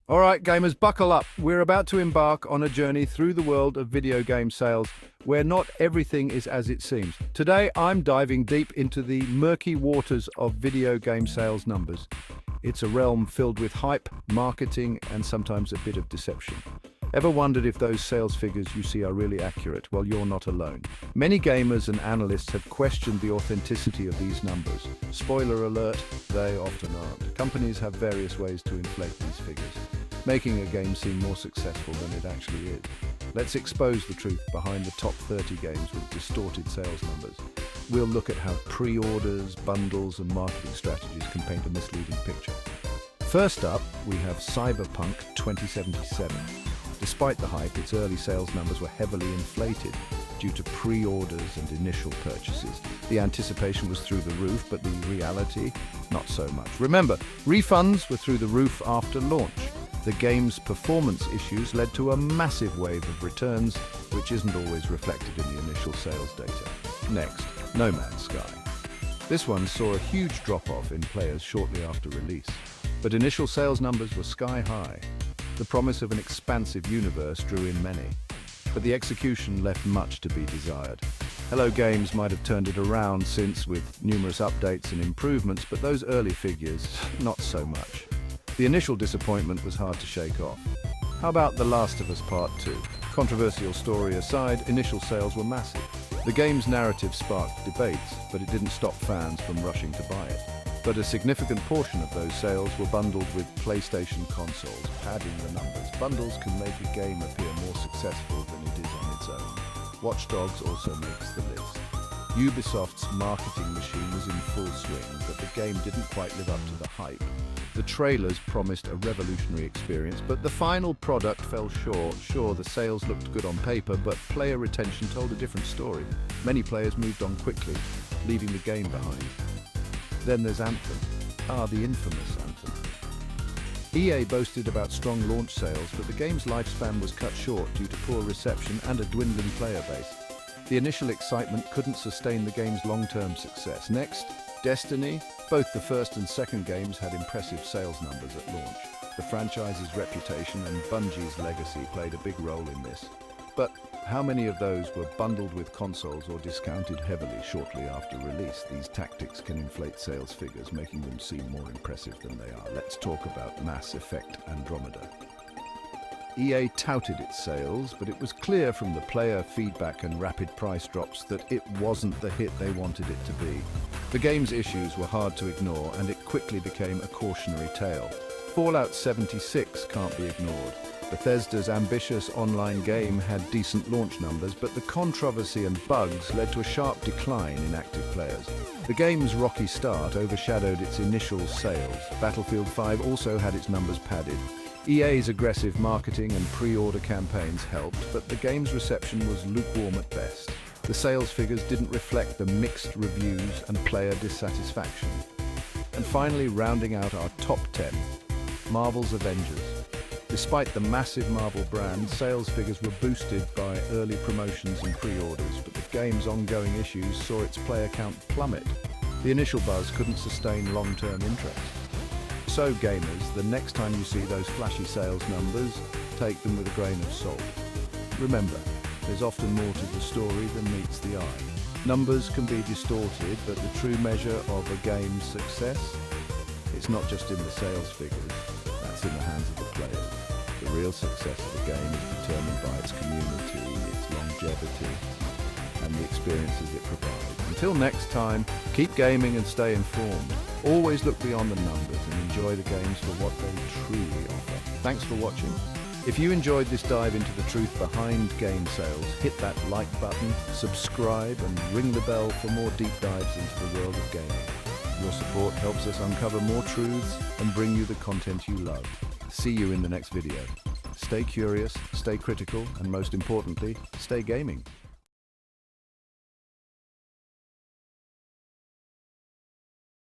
All right, gamers, buckle up. We're about to embark on a journey through the world of video game sales where not everything is as it seems. Today, I'm diving deep into the murky waters of video game sales numbers. It's a realm filled with hype, marketing, and sometimes a bit of deception. Ever wondered if those sales figures you see are really accurate? Well, you're not alone. Many gamers and analysts have questioned the authenticity of these numbers. Spoiler alert, they often aren't. Companies have various ways to inflate these figures, making a game seem more successful than it actually is. Let's expose the truth behind the top 30 games with distorted sales numbers. We'll look at how pre-orders, bundles, and marketing strategies can paint a misleading picture. First up, we have Cyberpunk 2077. Despite the hype, its early sales numbers were heavily inflated due to pre-orders and initial purchases. The anticipation was through the roof, but the reality, not so much. Remember, refunds were through the roof after launch. The game's performance issues led to a massive wave of returns, which isn't always reflected in the initial sales data. Next, No Man's Sky. This one saw a huge drop-off in players shortly after release, but initial sales numbers were sky high. The promise of an expansive universe drew in many, but the execution left much to be desired. Hello Games might have turned it around since, with numerous updates and improvements, but those early figures, not so much. The initial disappointment was hard to shake off. How about The Last of Us Part 2? Controversial story aside, initial sales were massive. The game's narrative sparked debates, but it didn't stop fans from rushing to buy it. But a significant portion of those sales were bundled with PlayStation consoles, padding the numbers. Bundles can make a game appear more successful than it is on its own. Watch Dogs also makes the list. Ubisoft's marketing machine was in full swing, but the game didn't quite live up to the hype. The trailers promised a revolutionary experience, but the final product fell short. Sure, the sales looked good on paper, but player retention told a different story. Many players moved on quickly, leaving the game behind. Then there's Anthem. The infamous Anthem. EA boasted about strong launch sales, but the game's lifespan was cut short due to poor reception and a dwindling player base. The initial excitement couldn't sustain the game's long-term success. Next, Destiny. Both the first and second games had impressive sales numbers at launch. The franchise's reputation and Bungie's legacy played a big role in this. But how many of those were bundled with consoles or discounted heavily shortly after release? These tactics can inflate sales figures, making them seem more impressive than they are. Let's talk about Mass Effect Andromeda. EA touted its sales, but it was clear from the player feedback and rapid price drops that it wasn't the hit they wanted it to be. The game's issues were hard to ignore, and it quickly became a cautionary tale. Fallout 76 can't be ignored. Bethesda's ambitious online game had decent launch numbers, but the controversy and bugs led to a sharp decline in active players. The game's rocky start overshadowed its initial sales. Battlefield 5 also had its numbers padded. EA's aggressive marketing and pre-order campaigns helped, but the game's reception was lukewarm at best. The sales figures didn't reflect the mixed reviews and player dissatisfaction. And finally, rounding out our top 10, Marvel's Avengers. Despite the massive Marvel brand, sales figures were boosted by early promotions and pre-orders, but the game's ongoing issues saw its player count plummet. The initial buzz couldn't sustain long-term interest. So gamers, the next time you see those flashy sales numbers, take them with a grain of salt. Remember, there's often more to the story than meets the eye. Numbers can be distorted, but the true measure of a game's success, it's not just in the sales figures, that's in the hands of the players. The real success of a game is determined by its community, its longevity, and the experiences it provides. Until next time, keep gaming and stay informed. Always look beyond the numbers and enjoy the games for what they truly offer. Thanks for watching. If you enjoyed this dive into the truth behind game sales, hit that like button, subscribe, and ring the bell for more deep dives into the world of gaming. Your support helps us uncover more truths and bring you the content you love. See you in the next video. Stay curious, stay critical, and most importantly, stay gaming.